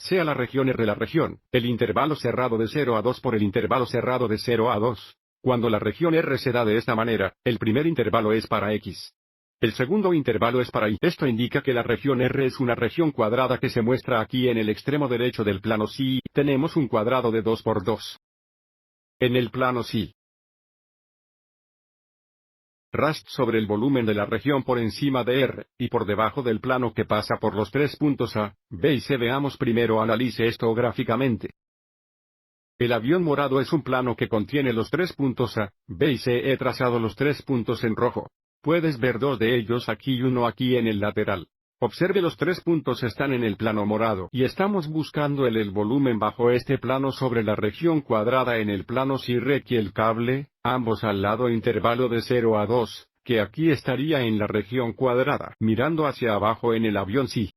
sea la región R la región, el intervalo cerrado de 0 a 2 por el intervalo cerrado de 0 a 2. Cuando la región R se da de esta manera, el primer intervalo es para X. El segundo intervalo es para Y. Esto indica que la región R es una región cuadrada que se muestra aquí en el extremo derecho del plano Si. Tenemos un cuadrado de 2 por 2. En el plano Si. Rast sobre el volumen de la región por encima de R, y por debajo del plano que pasa por los tres puntos A, B y C. Veamos primero analice esto gráficamente. El avión morado es un plano que contiene los tres puntos A, B y C. He trazado los tres puntos en rojo. Puedes ver dos de ellos aquí y uno aquí en el lateral. Observe los tres puntos están en el plano morado y estamos buscando el volumen bajo este plano sobre la región cuadrada en el plano Si y el cable, ambos al lado intervalo de 0 a 2, que aquí estaría en la región cuadrada, mirando hacia abajo en el avión Si.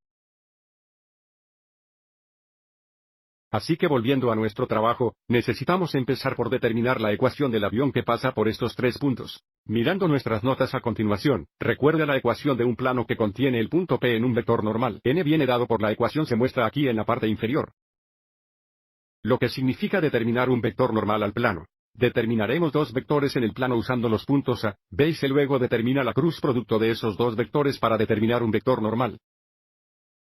Así que volviendo a nuestro trabajo, necesitamos empezar por determinar la ecuación del avión que pasa por estos tres puntos. Mirando nuestras notas a continuación, recuerda la ecuación de un plano que contiene el punto P en un vector normal. N viene dado por la ecuación se muestra aquí en la parte inferior. Lo que significa determinar un vector normal al plano. Determinaremos dos vectores en el plano usando los puntos A, B y C. Luego determina la cruz producto de esos dos vectores para determinar un vector normal.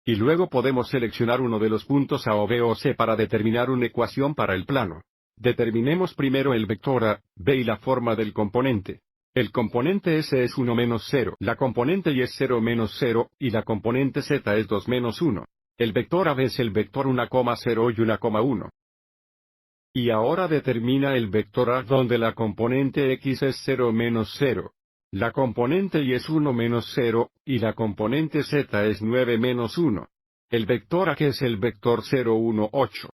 Y luego podemos seleccionar uno de los puntos A o B o C para determinar una ecuación para el plano. Determinemos primero el vector A, B y la forma del componente. El componente S es 1 menos 0, la componente Y es 0 menos 0, y la componente Z es 2 menos 1. El vector AB es el vector 1,0 y 1,1. Y ahora determina el vector A donde la componente X es 0 menos 0. La componente Y es 1 menos 0, y la componente Z es 9 menos 1. El vector A que es el vector 0, 1, 8.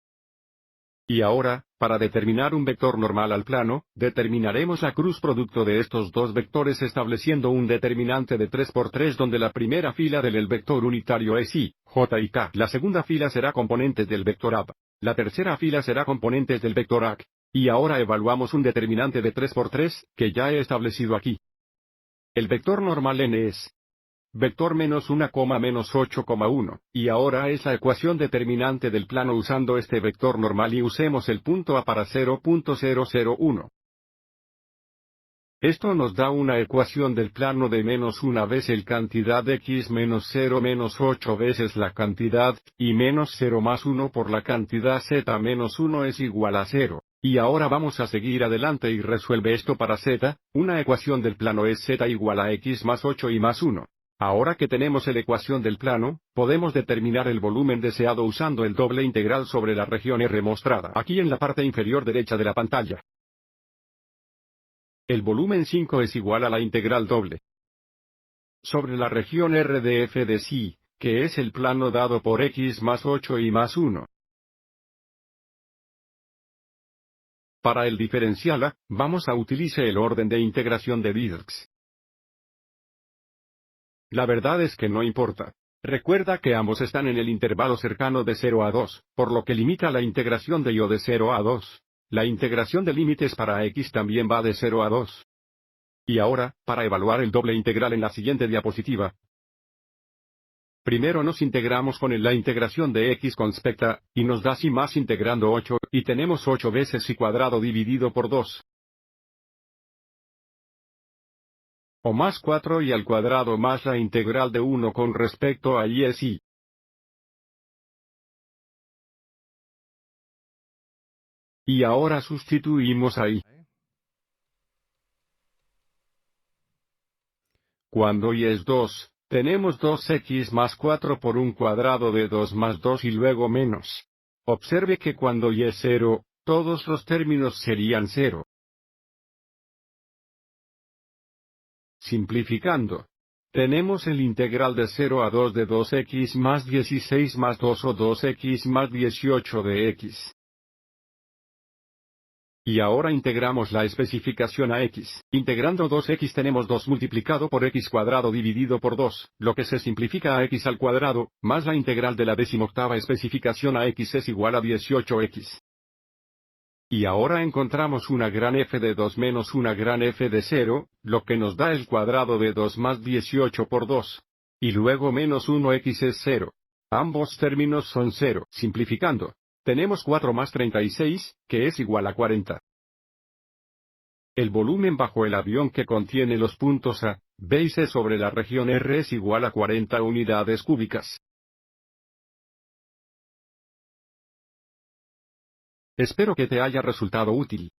Y ahora, para determinar un vector normal al plano, determinaremos la cruz producto de estos dos vectores estableciendo un determinante de 3 por 3 donde la primera fila del vector unitario es I, J y K. La segunda fila será componentes del vector AB. La tercera fila será componentes del vector AC. Y ahora evaluamos un determinante de 3 por 3, que ya he establecido aquí. El vector normal N es vector menos 1, menos 8,1, y ahora es la ecuación determinante del plano usando este vector normal y usemos el punto A para 0.001. Esto nos da una ecuación del plano de menos 1 vez el cantidad X menos 0 menos 8 veces la cantidad, y menos 0 más 1 por la cantidad Z menos 1 es igual a 0. Y ahora vamos a seguir adelante y resuelve esto para Z, una ecuación del plano es Z igual a X más 8 y más 1. Ahora que tenemos la ecuación del plano, podemos determinar el volumen deseado usando el doble integral sobre la región R mostrada aquí en la parte inferior derecha de la pantalla. El volumen 5 es igual a la integral doble sobre la región R de F de Si, que es el plano dado por X más 8 y más 1. Para el diferencial A, vamos a utilizar el orden de integración de Dirks. La verdad es que no importa. Recuerda que ambos están en el intervalo cercano de 0 a 2, por lo que limita la integración de I de 0 a 2. La integración de límites para X también va de 0 a 2. Y ahora, para evaluar el doble integral en la siguiente diapositiva, primero nos integramos con la integración de X con specta, y nos da Si más integrando 8, y tenemos 8 veces Si cuadrado dividido por 2. O más 4 y al cuadrado más la integral de 1 con respecto a Y es I. Y ahora sustituimos a I. Cuando Y es 2, tenemos 2X más 4 por un cuadrado de 2 más 2 y luego menos. Observe que cuando Y es 0, todos los términos serían 0. Simplificando, tenemos el integral de 0 a 2 de 2x más 16 más 2 o 2x más 18 de x. Y ahora integramos la especificación a x. Integrando 2x tenemos 2 multiplicado por x cuadrado dividido por 2, lo que se simplifica a x al cuadrado, más la integral de la 18ª especificación a x es igual a 18x. Y ahora encontramos una gran f de 2 menos una gran f de 0, lo que nos da el cuadrado de 2 más 18 por 2. Y luego menos 1x es 0. Ambos términos son 0. Simplificando, tenemos 4 más 36, que es igual a 40. El volumen bajo el avión que contiene los puntos A, B y C sobre la región R es igual a 40 unidades cúbicas. Espero que te haya resultado útil.